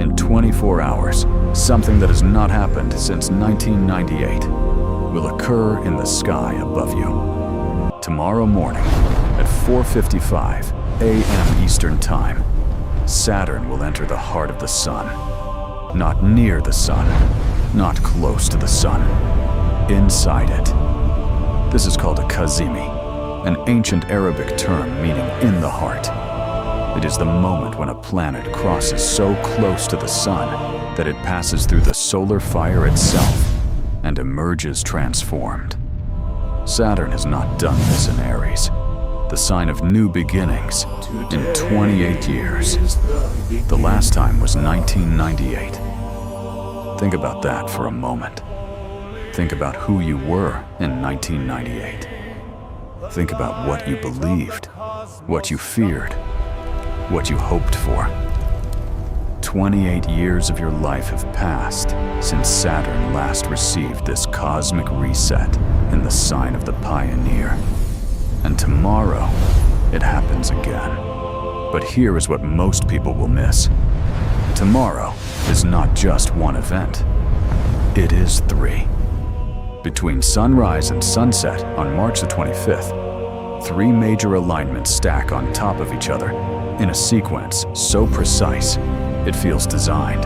In 24 hours, something that has not happened since 1998 will occur in the sky above you. Tomorrow morning at 4:55 a.m. Eastern Time, Saturn will enter the heart of the sun. Not near the sun, not close to the sun, inside it. This is called a Cazimi, an ancient Arabic term meaning in the heart. It is the moment when a planet crosses so close to the sun that it passes through the solar fire itself and emerges transformed. Saturn has not done this in Aries, the sign of new beginnings, in 28 years. The last time was 1998. Think about that for a moment. Think about who you were in 1998. Think about what you believed, what you feared, what you hoped for. 28 years of your life have passed since Saturn last received this cosmic reset in the sign of the pioneer. And tomorrow, it happens again. But here is what most people will miss. Tomorrow is not just one event. It is three. Between sunrise and sunset on March the 25th, three major alignments stack on top of each other in a sequence so precise, it feels designed.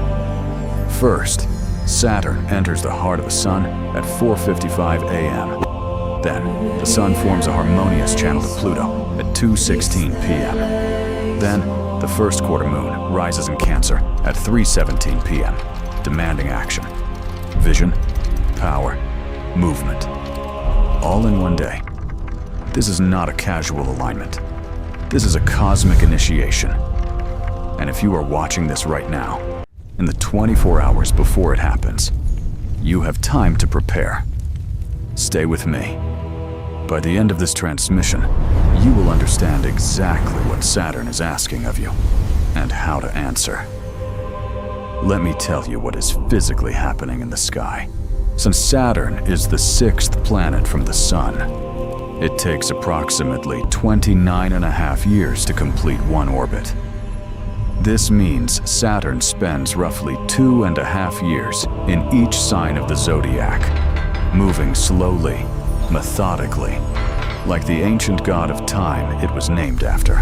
First, Saturn enters the heart of the sun at 4:55 a.m. Then, the sun forms a harmonious channel to Pluto at 2:16 p.m. Then, the first quarter moon rises in Cancer at 3:17 p.m., demanding action. Vision, power, movement, all in one day. This is not a casual alignment. This is a cosmic initiation. And if you are watching this right now, in the 24 hours before it happens, you have time to prepare. Stay with me. By the end of this transmission, you will understand exactly what Saturn is asking of you and how to answer. Let me tell you what is physically happening in the sky. Since Saturn is the sixth planet from the Sun, it takes approximately 29.5 years to complete one orbit. This means Saturn spends roughly 2.5 years in each sign of the Zodiac, moving slowly, methodically, like the ancient god of time it was named after.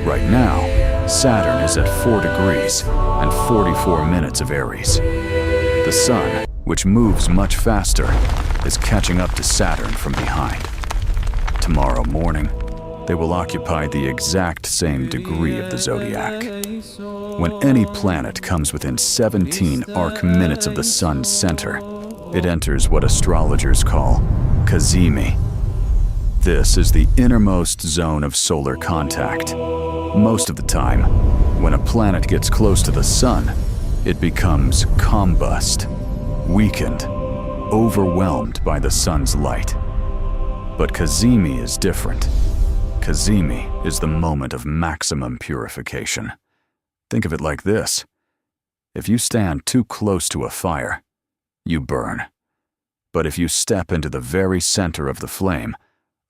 Right now, Saturn is at 4 degrees and 44 minutes of Aries. The Sun, which moves much faster, is catching up to Saturn from behind. Tomorrow morning, they will occupy the exact same degree of the Zodiac. When any planet comes within 17 arc minutes of the Sun's center, it enters what astrologers call Cazimi. This is the innermost zone of solar contact. Most of the time, when a planet gets close to the Sun, it becomes combust, weakened, overwhelmed by the Sun's light. But Cazimi is different. Cazimi is the moment of maximum purification. Think of it like this. If you stand too close to a fire, you burn. But if you step into the very center of the flame,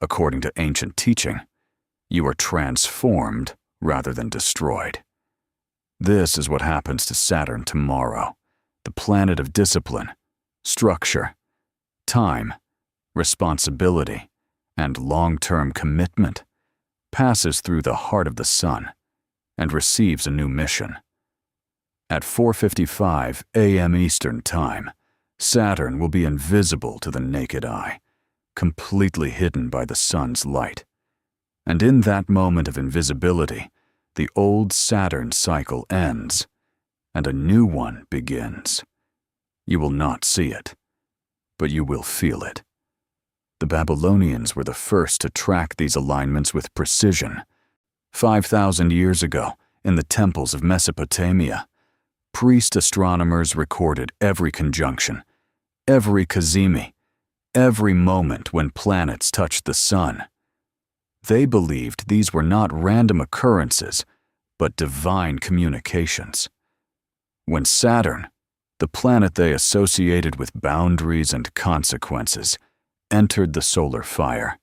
according to ancient teaching, you are transformed rather than destroyed. This is what happens to Saturn tomorrow, the planet of discipline, structure, time, responsibility, and long-term commitment, passes through the heart of the sun and receives a new mission. At 4:55 a.m. Eastern Time, Saturn will be invisible to the naked eye, completely hidden by the sun's light. And in that moment of invisibility, the old Saturn cycle ends, and a new one begins. You will not see it, but you will feel it. The Babylonians were the first to track these alignments with precision. 5,000 years ago, in the temples of Mesopotamia, priest astronomers recorded every conjunction, every Cazimi, every moment when planets touched the sun. They believed these were not random occurrences, but divine communications. When Saturn, the planet they associated with boundaries and consequences, entered the solar fire,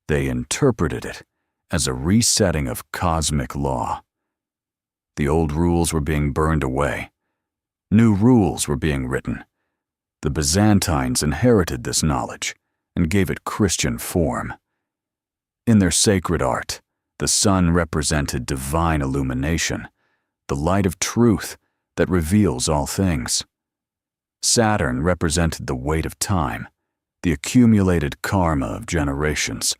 they interpreted it as a resetting of cosmic law. The old rules were being burned away. New rules were being written. The Byzantines inherited this knowledge and gave it Christian form. In their sacred art, the sun represented divine illumination, the light of truth that reveals all things. Saturn represented the weight of time, the accumulated karma of generations,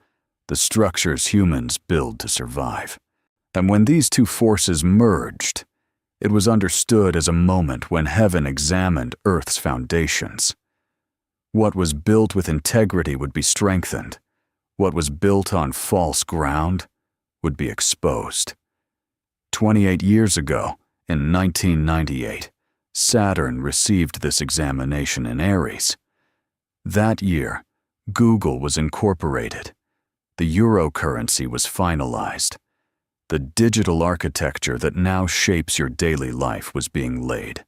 the structures humans build to survive. And when these two forces merged, it was understood as a moment when heaven examined Earth's foundations. What was built with integrity would be strengthened. What was built on false ground would be exposed. 28 years ago, in 1998, Saturn received this examination in Aries. That year, Google was incorporated. The euro currency was finalized. The digital architecture that now shapes your daily life was being laid.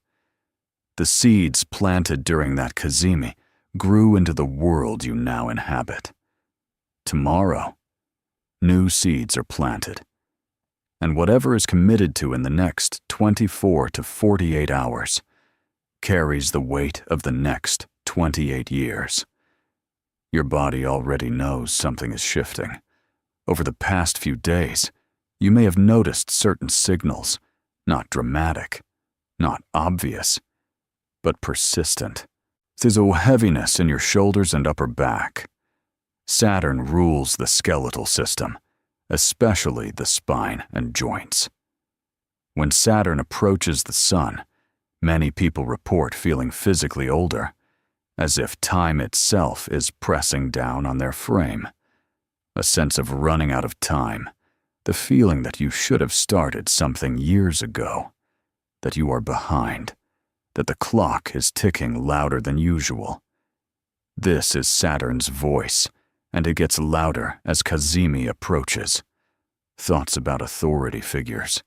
The seeds planted during that Cazimi grew into the world you now inhabit. Tomorrow, new seeds are planted. And whatever is committed to in the next 24 to 48 hours carries the weight of the next 28 years. Your body already knows something is shifting. Over the past few days, you may have noticed certain signals, not dramatic, not obvious, but persistent. There's a heaviness in your shoulders and upper back. Saturn rules the skeletal system, especially the spine and joints. When Saturn approaches the sun, many people report feeling physically older, as if time itself is pressing down on their frame. A sense of running out of time, the feeling that you should have started something years ago, that you are behind, that the clock is ticking louder than usual. This is Saturn's voice, and it gets louder as Cazimi approaches. Thoughts about authority figures,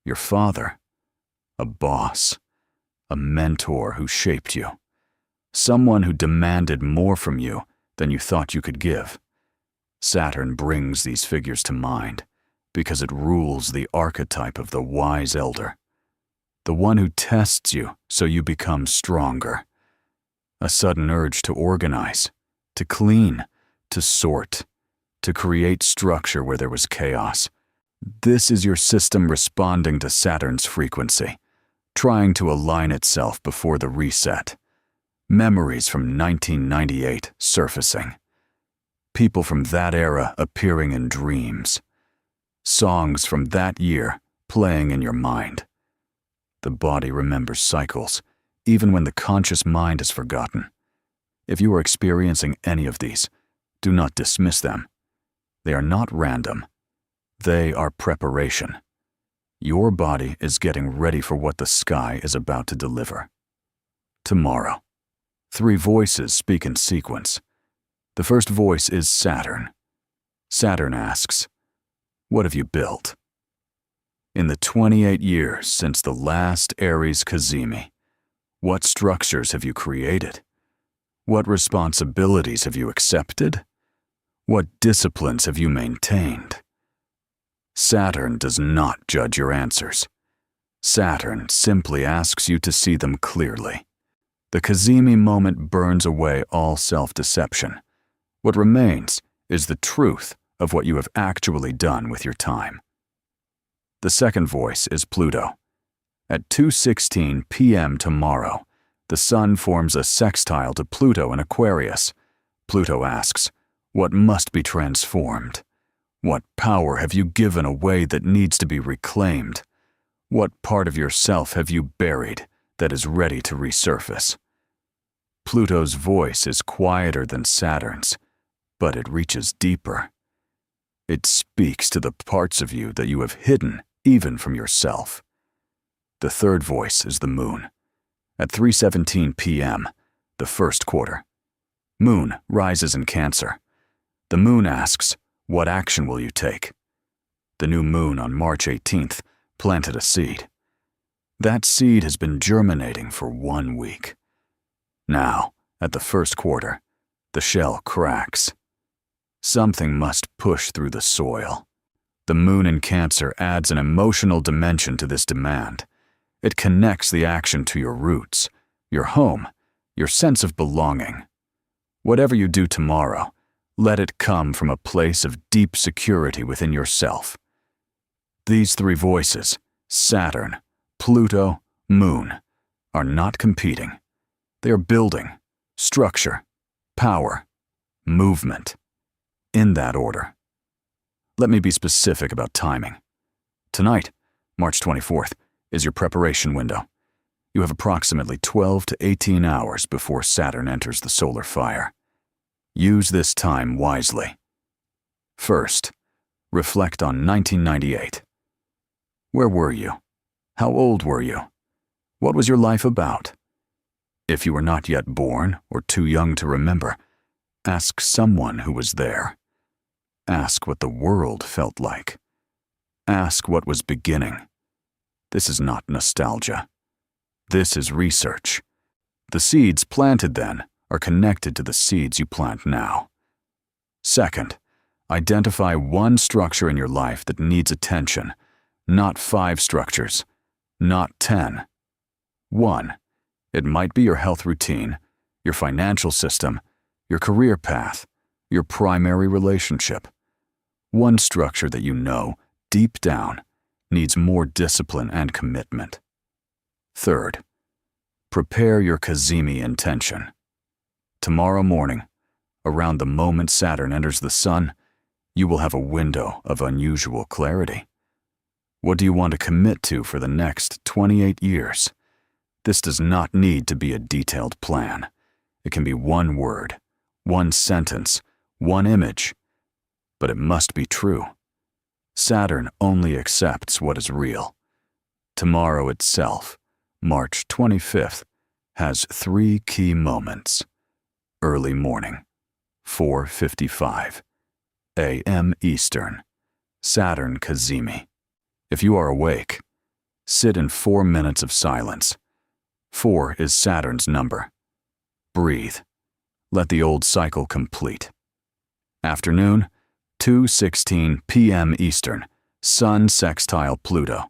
your father, a boss, a mentor who shaped you, someone who demanded more from you than you thought you could give. Saturn brings these figures to mind because it rules the archetype of the wise elder, the one who tests you so you become stronger. A sudden urge to organize, to clean, to sort, to create structure where there was chaos. This is your system responding to Saturn's frequency, trying to align itself before the reset. Memories from 1998 surfacing. People from that era appearing in dreams. Songs from that year playing in your mind. The body remembers cycles, even when the conscious mind is forgotten. If you are experiencing any of these, do not dismiss them. They are not random. They are preparation. Your body is getting ready for what the sky is about to deliver. Tomorrow, 3 voices speak in sequence. The first voice is Saturn. Saturn asks, "What have you built?" In the 28 years since the last Aries Cazimi, what structures have you created? What responsibilities have you accepted? What disciplines have you maintained? Saturn does not judge your answers. Saturn simply asks you to see them clearly. The Cazimi moment burns away all self-deception. What remains is the truth of what you have actually done with your time. The second voice is Pluto. At 2:16 p.m. tomorrow, the sun forms a sextile to Pluto in Aquarius. Pluto asks, what must be transformed? What power have you given away that needs to be reclaimed? What part of yourself have you buried that is ready to resurface? Pluto's voice is quieter than Saturn's, but it reaches deeper. It speaks to the parts of you that you have hidden even from yourself. The third voice is the moon. At 3:17 p.m., the first quarter. Moon rises in Cancer. The moon asks, what action will you take? The new moon on March 18th planted a seed. That seed has been germinating for 1 week. Now, at the first quarter, the shell cracks. Something must push through the soil. The moon in Cancer adds an emotional dimension to this demand. It connects the action to your roots, your home, your sense of belonging. Whatever you do tomorrow, let it come from a place of deep security within yourself. These three voices, Saturn, Pluto, Moon, are not competing. They are building, structure, power, movement, in that order. Let me be specific about timing. Tonight, March 24th, is your preparation window. You have approximately 12 to 18 hours before Saturn enters the solar fire. Use this time wisely. First, reflect on 1998. Where were you? How old were you? What was your life about? If you were not yet born or too young to remember, ask someone who was there. Ask what the world felt like. Ask what was beginning. This is not nostalgia. This is research. The seeds planted then are connected to the seeds you plant now. Second, identify one structure in your life that needs attention, not 5 structures, not 10. 1. It might be your health routine, your financial system, your career path, your primary relationship. One structure that you know, deep down, needs more discipline and commitment. Third, prepare your Cazimi intention. Tomorrow morning, around the moment Saturn enters the sun, you will have a window of unusual clarity. What do you want to commit to for the next 28 years? This does not need to be a detailed plan. It can be one word, one sentence, one image, but it must be true. Saturn only accepts what is real. Tomorrow itself, March 25th, has 3 key moments. Early morning, 4:55 a.m. Eastern, Saturn Cazimi. If you are awake, sit in 4 minutes of silence. 4 is Saturn's number. Breathe. Let the old cycle complete. Afternoon, 2:16 p.m. Eastern, Sun sextile Pluto.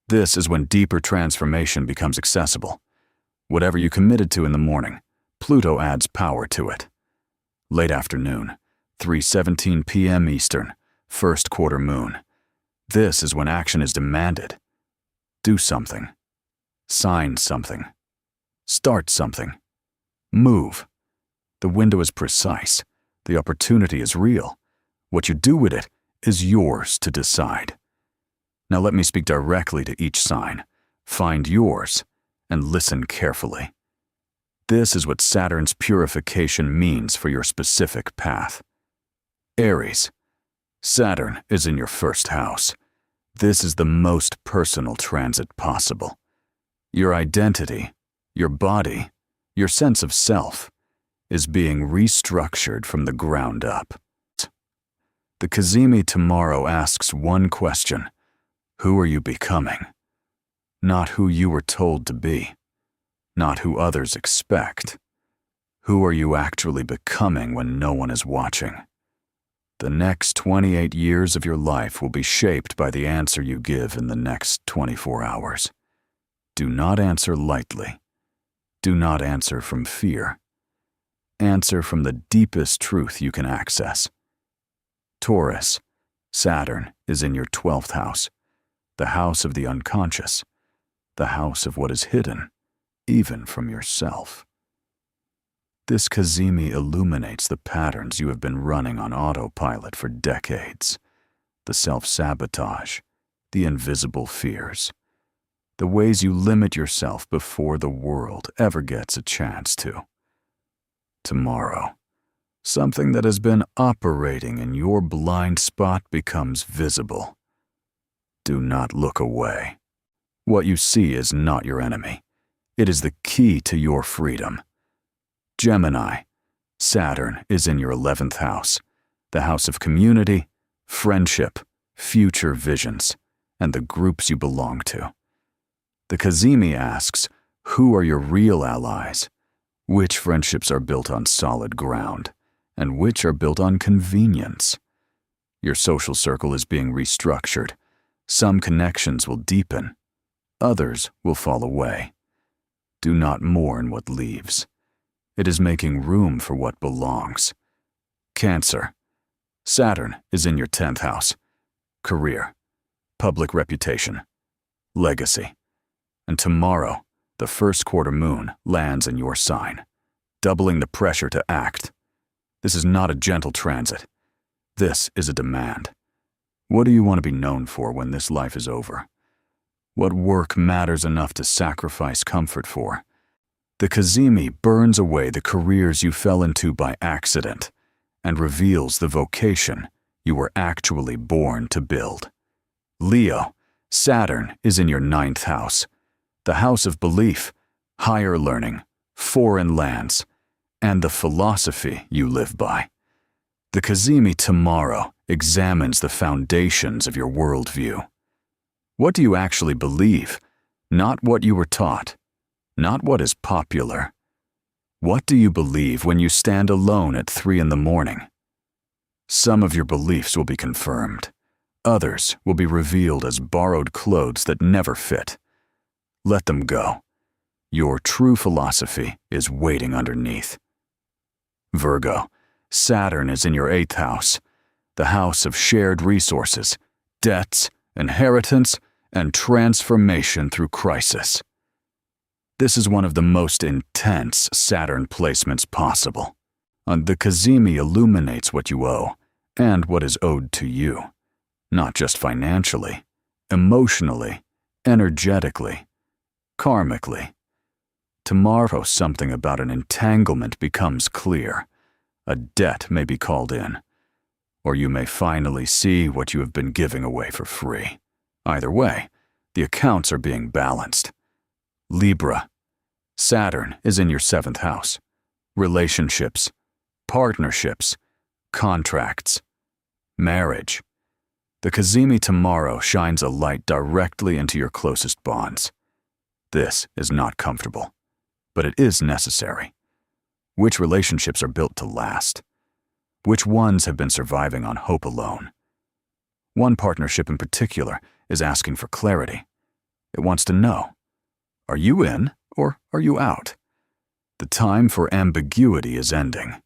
This is when deeper transformation becomes accessible. Whatever you committed to in the morning, Pluto adds power to it. Late afternoon, 3:17 p.m. Eastern, first quarter moon. This is when action is demanded. Do something. Sign something. Start something. Move. The window is precise. The opportunity is real. What you do with it is yours to decide. Now let me speak directly to each sign. Find yours and listen carefully. This is what Saturn's purification means for your specific path. Aries. Saturn is in your first house. This is the most personal transit possible. Your identity, your body, your sense of self is being restructured from the ground up. The Cazimi tomorrow asks one question: who are you becoming? Not who you were told to be, not who others expect. Who are you actually becoming when no one is watching? The next 28 years of your life will be shaped by the answer you give in the next 24 hours. Do not answer lightly. Do not answer from fear. Answer from the deepest truth you can access. Taurus. Saturn is in your 12th house, the house of the unconscious, the house of what is hidden, even from yourself. This Cazimi illuminates the patterns you have been running on autopilot for decades, the self-sabotage, the invisible fears, the ways you limit yourself before the world ever gets a chance to. Tomorrow, something that has been operating in your blind spot becomes visible. Do not look away. What you see is not your enemy. It is the key to your freedom. Gemini. Saturn is in your 11th house, the house of community, friendship, future visions, and the groups you belong to. The Cazimi asks, who are your real allies? Which friendships are built on solid ground, and which are built on convenience? Your social circle is being restructured. Some connections will deepen. Others will fall away. Do not mourn what leaves. It is making room for what belongs. Cancer. Saturn is in your 10th house. Career, public reputation, legacy. And tomorrow, the first quarter moon lands in your sign, doubling the pressure to act. This is not a gentle transit. This is a demand. What do you want to be known for when this life is over? What work matters enough to sacrifice comfort for? The Cazimi burns away the careers you fell into by accident and reveals the vocation you were actually born to build. Leo, Saturn is in your 9th house, the house of belief, higher learning, foreign lands, and the philosophy you live by. The Cazimi tomorrow examines the foundations of your worldview. What do you actually believe? Not what you were taught, not what is popular. What do you believe when you stand alone at 3 in the morning? Some of your beliefs will be confirmed. Others will be revealed as borrowed clothes that never fit. Let them go. Your true philosophy is waiting underneath. Virgo, Saturn is in your 8th house, the house of shared resources, debts, inheritance, and transformation through crisis. This is one of the most intense Saturn placements possible. The Cazimi illuminates what you owe and what is owed to you, not just financially, emotionally, energetically, karmically. Tomorrow, something about an entanglement becomes clear. A debt may be called in, or you may finally see what you have been giving away for free. Either way, the accounts are being balanced. Libra, Saturn is in your 7th house. Relationships, partnerships, contracts, marriage. The Cazimi tomorrow shines a light directly into your closest bonds. This is not comfortable, but it is necessary. Which relationships are built to last? Which ones have been surviving on hope alone? One partnership in particular is asking for clarity. It wants to know, are you in or are you out? The time for ambiguity is ending.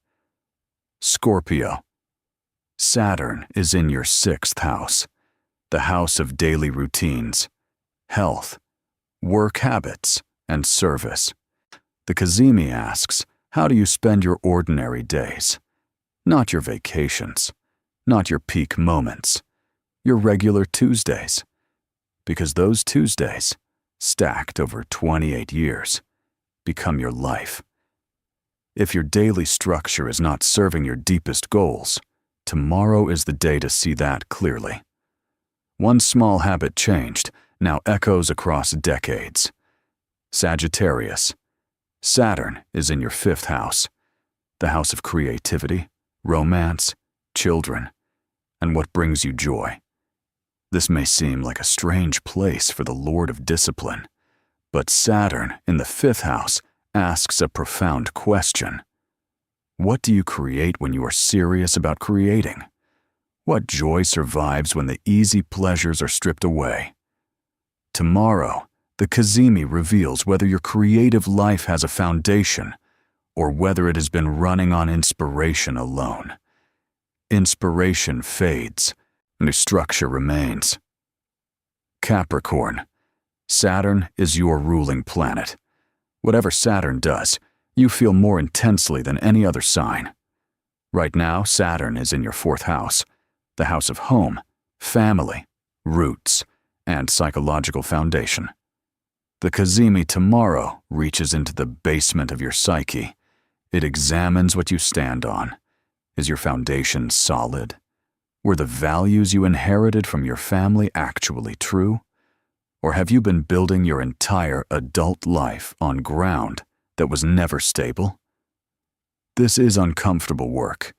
Scorpio, Saturn is in your 6th house, the house of daily routines, health, work habits, and service. The Cazimi asks, how do you spend your ordinary days? Not your vacations, not your peak moments, your regular Tuesdays. Because those Tuesdays, stacked over 28 years, become your life. If your daily structure is not serving your deepest goals, tomorrow is the day to see that clearly. One small habit changed now echoes across decades. Sagittarius, Saturn is in your 5th house, the house of creativity, romance, children, and what brings you joy. This may seem like a strange place for the Lord of Discipline, but Saturn in the 5th house asks a profound question. What do you create when you are serious about creating? What joy survives when the easy pleasures are stripped away? Tomorrow, the Cazimi reveals whether your creative life has a foundation or whether it has been running on inspiration alone. Inspiration fades, and structure remains. Capricorn, Saturn is your ruling planet. Whatever Saturn does, you feel more intensely than any other sign. Right now, Saturn is in your 4th house, the house of home, family, roots, and psychological foundation. The Cazimi tomorrow reaches into the basement of your psyche. It examines what you stand on. Is your foundation solid? Were the values you inherited from your family actually true? Or have you been building your entire adult life on ground that was never stable? This is uncomfortable work.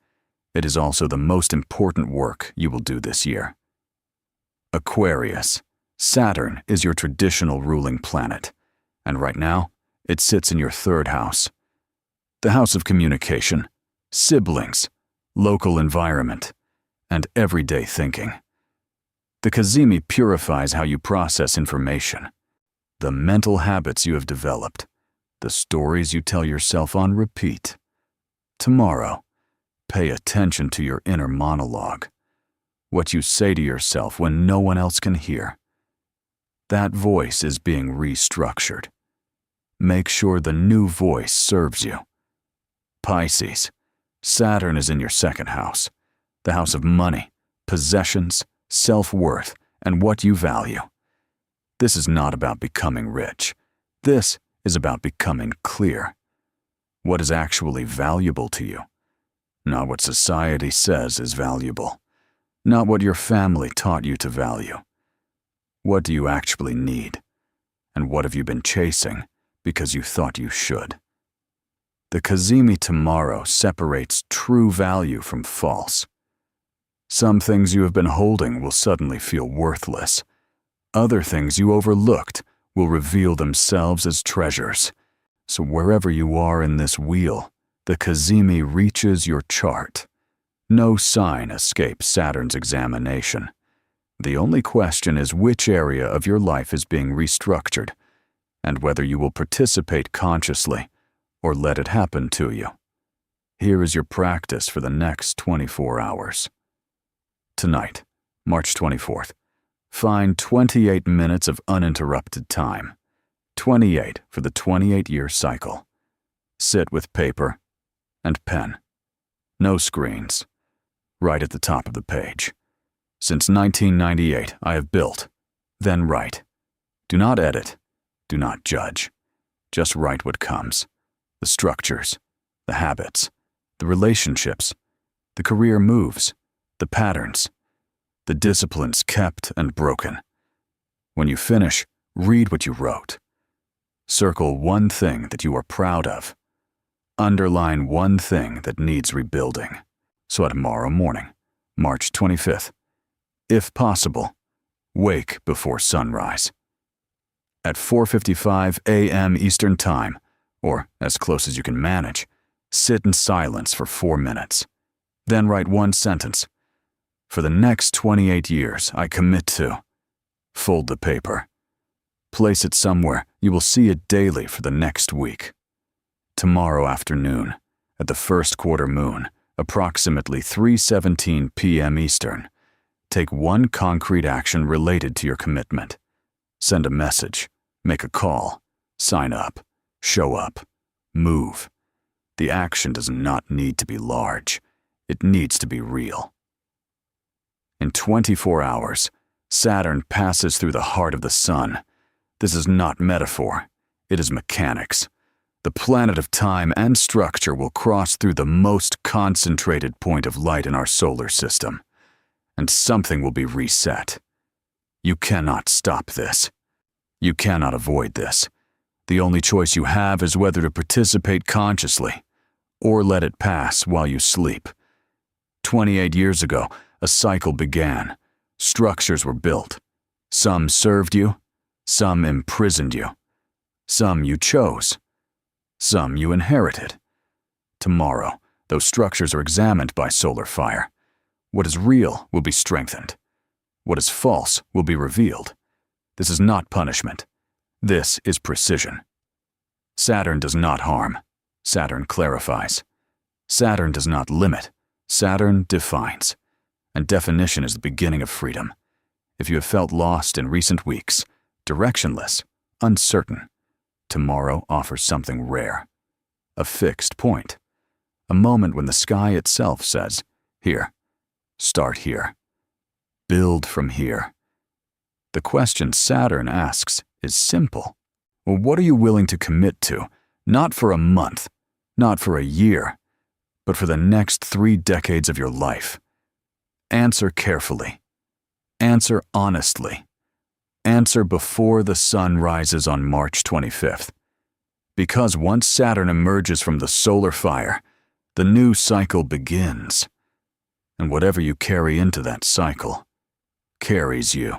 It is also the most important work you will do this year. Aquarius, Saturn is your traditional ruling planet, and right now, it sits in your 3rd house. The house of communication, siblings, local environment, and everyday thinking. The Cazimi purifies how you process information, the mental habits you have developed, the stories you tell yourself on repeat. Tomorrow, pay attention to your inner monologue, what you say to yourself when no one else can hear. That voice is being restructured. Make sure the new voice serves you. Pisces, Saturn is in your second house, the house of money, possessions, self-worth, and what you value. This is not about becoming rich. This is about becoming clear. What is actually valuable to you? Not what society says is valuable. Not what your family taught you to value. What do you actually need? And what have you been chasing because you thought you should? The Cazimi tomorrow separates true value from false. Some things you have been holding will suddenly feel worthless. Other things you overlooked will reveal themselves as treasures. So wherever you are in this wheel, the Cazimi reaches your chart. No sign escapes Saturn's examination. The only question is which area of your life is being restructured, and whether you will participate consciously or let it happen to you. Here is your practice for the next 24 hours. Tonight, March 24th, find 28 minutes of uninterrupted time, 28 for the 28-year cycle. Sit with paper and pen. No screens. Write at the top of the page. Since 1998, I have built, then write. Do not edit. Do not judge. Just write what comes. The structures, the habits, the relationships, the career moves, the patterns, the disciplines kept and broken. When you finish, read what you wrote. Circle one thing that you are proud of. Underline one thing that needs rebuilding. So tomorrow morning, March 25th, if possible, wake before sunrise. At 4:55 a.m. Eastern Time, or as close as you can manage, sit in silence for 4 minutes. Then write one sentence. For the next 28 years, I commit to. Fold the paper. Place it somewhere you will see it daily for the next week. Tomorrow afternoon, at the first quarter moon, approximately 3:17 p.m. Eastern, take one concrete action related to your commitment. Send a message, make a call, sign up, show up, move. The action does not need to be large. It needs to be real. In 24 hours, Saturn passes through the heart of the sun. This is not metaphor. It is mechanics. The planet of time and structure will cross through the most concentrated point of light in our solar system, and something will be reset. You cannot stop this. You cannot avoid this. The only choice you have is whether to participate consciously or let it pass while you sleep. 28 years ago, a cycle began. Structures were built. Some served you, some imprisoned you. Some you chose. Some you inherited. Tomorrow, those structures are examined by solar fire. What is real will be strengthened. What is false will be revealed. This is not punishment. This is precision. Saturn does not harm. Saturn clarifies. Saturn does not limit. Saturn defines. And definition is the beginning of freedom. If you have felt lost in recent weeks, directionless, uncertain, tomorrow offers something rare. A fixed point. A moment when the sky itself says, here, start here. Build from here. The question Saturn asks is simple. Well, what are you willing to commit to, not for a month, not for a year, but for the next 3 decades of your life? Answer carefully. Answer honestly. Answer before the sun rises on March 25th. Because once Saturn emerges from the solar fire, the new cycle begins. And whatever you carry into that cycle carries you.